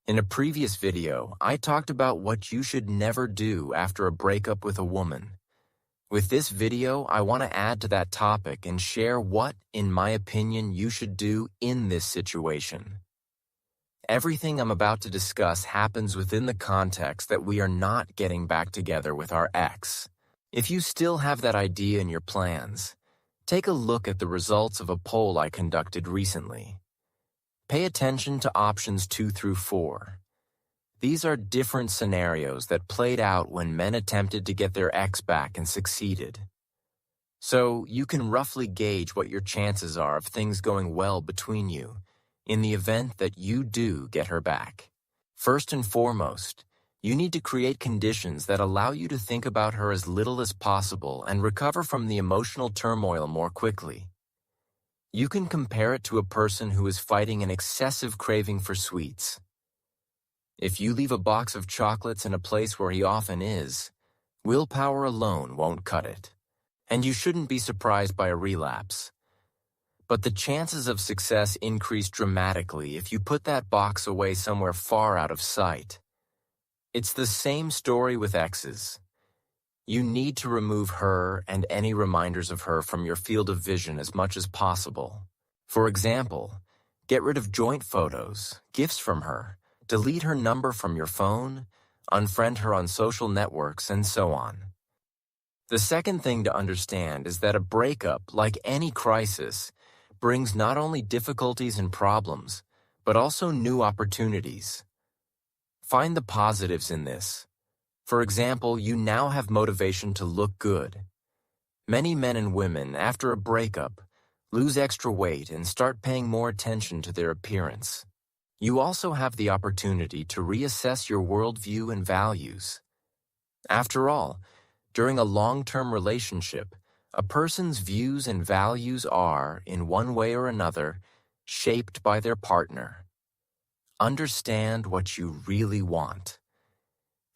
In a previous video, I talked about what you should never do after a breakup with a woman. With this video, I want to add to that topic and share what, in my opinion, you should do in this situation. Everything I'm about to discuss happens within the context that we are not getting back together with our ex. If you still have that idea in your plans, take a look at the results of a poll I conducted recently. Pay attention to options 2 through 4. These are different scenarios that played out when men attempted to get their ex back and succeeded. So you can roughly gauge what your chances are of things going well between you in the event that you do get her back. First and foremost, you need to create conditions that allow you to think about her as little as possible and recover from the emotional turmoil more quickly. You can compare it to a person who is fighting an excessive craving for sweets. If you leave a box of chocolates in a place where he often is, willpower alone won't cut it, and you shouldn't be surprised by a relapse. But the chances of success increase dramatically if you put that box away somewhere far out of sight. It's the same story with exes. You need to remove her and any reminders of her from your field of vision as much as possible. For example, get rid of joint photos, gifts from her, delete her number from your phone, unfriend her on social networks, and so on. The second thing to understand is that a breakup, like any crisis, brings not only difficulties and problems, but also new opportunities. Find the positives in this. For example, you now have motivation to look good. Many men and women, after a breakup, lose extra weight and start paying more attention to their appearance. You also have the opportunity to reassess your worldview and values. After all, during a long-term relationship, a person's views and values are, in one way or another, shaped by their partner. Understand what you really want.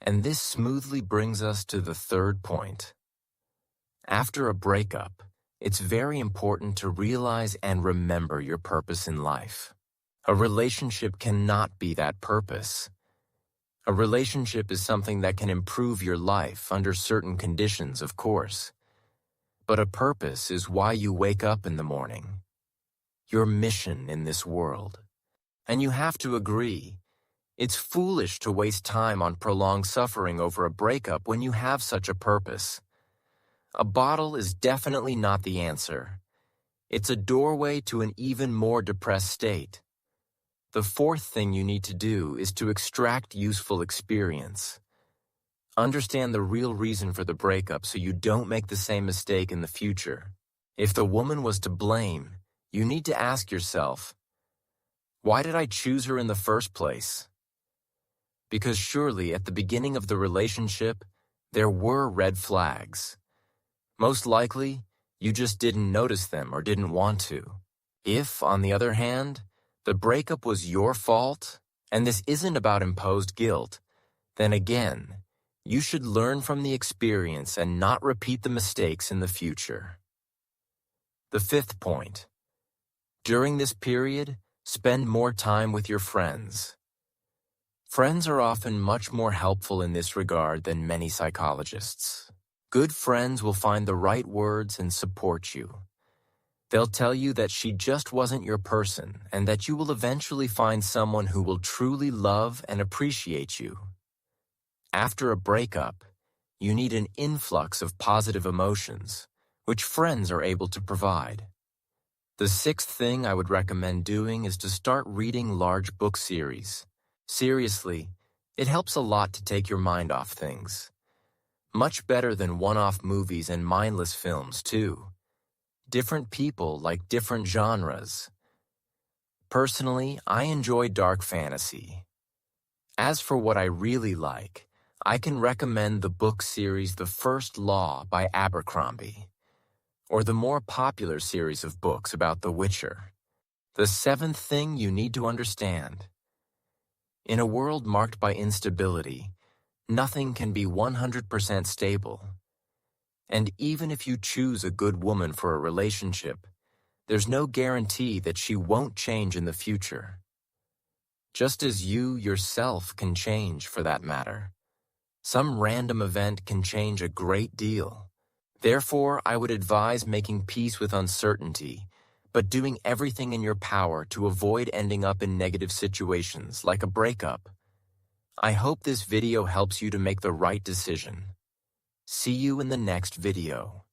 And this smoothly brings us to the third point. After a breakup, it's very important to realize and remember your purpose in life. A relationship cannot be that purpose. A relationship is something that can improve your life under certain conditions, of course. But a purpose is why you wake up in the morning. Your mission in this world. And you have to agree, it's foolish to waste time on prolonged suffering over a breakup when you have such a purpose. A bottle is definitely not the answer. It's a doorway to an even more depressed state. The fourth thing you need to do is to extract useful experience. Understand the real reason for the breakup so you don't make the same mistake in the future. If the woman was to blame, you need to ask yourself, why did I choose her in the first place? Because surely at the beginning of the relationship, there were red flags. Most likely, you just didn't notice them or didn't want to. If, on the other hand, the breakup was your fault, and this isn't about imposed guilt, then again, you should learn from the experience and not repeat the mistakes in the future. The fifth point. During this period, spend more time with your friends. Friends are often much more helpful in this regard than many psychologists. Good friends will find the right words and support you. They'll tell you that she just wasn't your person and that you will eventually find someone who will truly love and appreciate you. After a breakup, you need an influx of positive emotions, which friends are able to provide. The sixth thing I would recommend doing is to start reading large book series. Seriously, it helps a lot to take your mind off things. Much better than one-off movies and mindless films, too. Different people like different genres. Personally, I enjoy dark fantasy. As for what I really like, I can recommend the book series The First Law by Abercrombie, or the more popular series of books about The Witcher. The seventh thing you need to understand. In a world marked by instability, nothing can be 100% stable. And even if you choose a good woman for a relationship, there's no guarantee that she won't change in the future. just as you yourself can change for that matter. Some random event can change a great deal. Therefore, I would advise making peace with uncertainty, but doing everything in your power to avoid ending up in negative situations like a breakup. I hope this video helps you to make the right decision. See you in the next video.